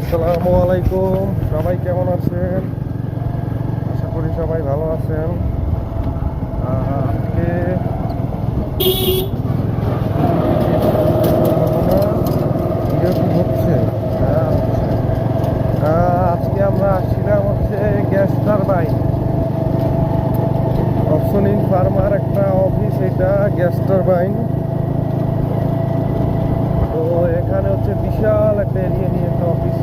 আসসালামু আলাইকুম, সবাই কেমন আছেন? আশা করি সবাই ভালো আছেন। আজকে ভিডিও কি হচ্ছে? হ্যাঁ, হচ্ছে। আজকে আমরা আসছিলাম হচ্ছে gas turbine option in farmer একটা অফিস, এটা গ্যাস টারবাইন। তো এখানে হচ্ছে বিশাল একটা এরিয়া নিয়ে একটা অফিস।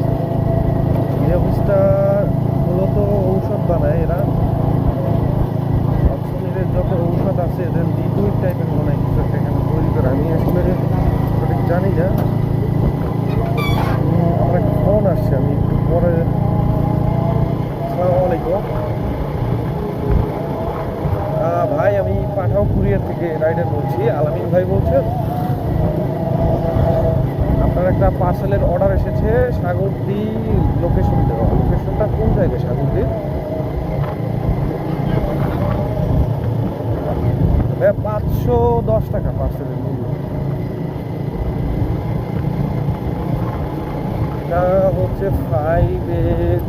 এই অফিসটা মূলত ঔষধ বানায় এরা। অপশনের যত ঔষধ আছে এদের লিকুইড টাইপের মনে হয় কিছু একটা এখানে তৈরি করে। আমি আসলে সঠিক জানি না। আমার একটা ফোন আসছে, আমি একটু পরে। আসসালামু আলাইকুম ভাই, আমি পাঠাও কুরিয়ার থেকে রাইডার বলছি। আলামিন ভাই বলছেন? আপনার একটা পার্সেলের অর্ডার এসেছে সাগরদী লোকেশনটা কোন জায়গায়? সাগরদী 510 টাকা পার্সেলের মূল্য। এটা হচ্ছে 5X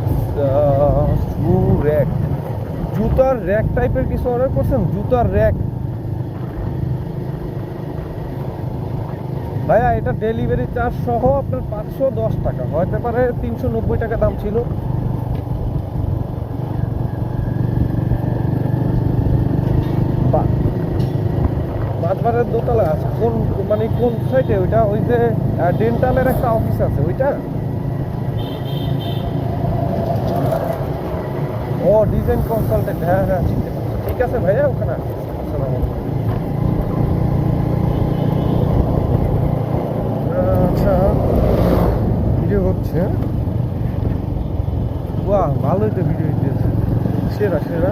শু র্যাক, জুতার র্যাক টাইপের কিছু অর্ডার করছেন? জুতার র্যাক ভাইয়া, এটা ডেলিভারি চার্জ সহ আপনার 510 টাকা, হতে পারে 390 টাকা দাম ছিল। মাঝবারের দোতলা আছে কোন, মানে কোন সাইডে ওইটা? ওই যে ডেন্টালের একটা অফিস আছে ওইটা। ও ডিজাইন কনসালটেন্ট, হ্যাঁ হ্যাঁ চিনতে পারছি। ঠিক আছে ভাইয়া, ওখানে আছে। আসসালামু আলাইকুম। আচ্ছা, ভিডিও হচ্ছে। বাহ, ভালোই তো ভিডিও দিয়েছে। সেরা সেরা।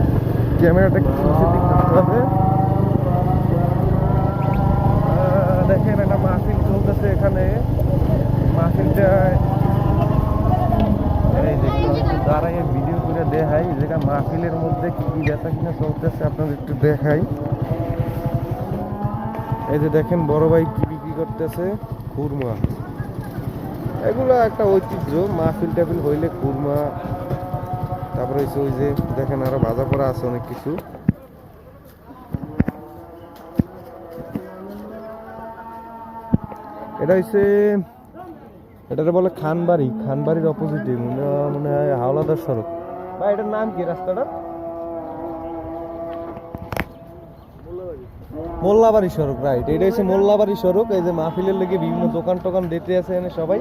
ক্যামেরাটা কি সেটিং করতে হবে? দেখেন, একটা মাহফিল চলতেছে এখানে। মাহফিলটা এই দেখতে একটু দাঁড়াই ভিডিও করে দেখাই। যেটা মাহফিলের মধ্যে কি কি বেচা কিনা চলতেছে আপনাদের একটু দেখাই। এই যে দেখেন বড় ভাই কি বিক্রি করতেছে, খুরমা। এগুলো একটা ঐতিহ্য, মাহফিল টাফিল হইলে খুরমা। তারপরে হচ্ছে ওই যে দেখেন আরো ভাজা পড়া আছে অনেক কিছু। এটা হচ্ছে, এটাকে বলে খানবাড়ি। খানবাড়ির অপোজিটে মনে হয় হাওলাদার সড়ক। ভাই এটার নাম কি রাস্তাটা? মোল্লাবাড়ি সড়ক, রাইট। এটা হচ্ছে মোল্লাবাড়ি সড়ক। এই যে মাহফিলের লেগে বিভিন্ন দোকান টোকান দিতে আছে এনে সবাই।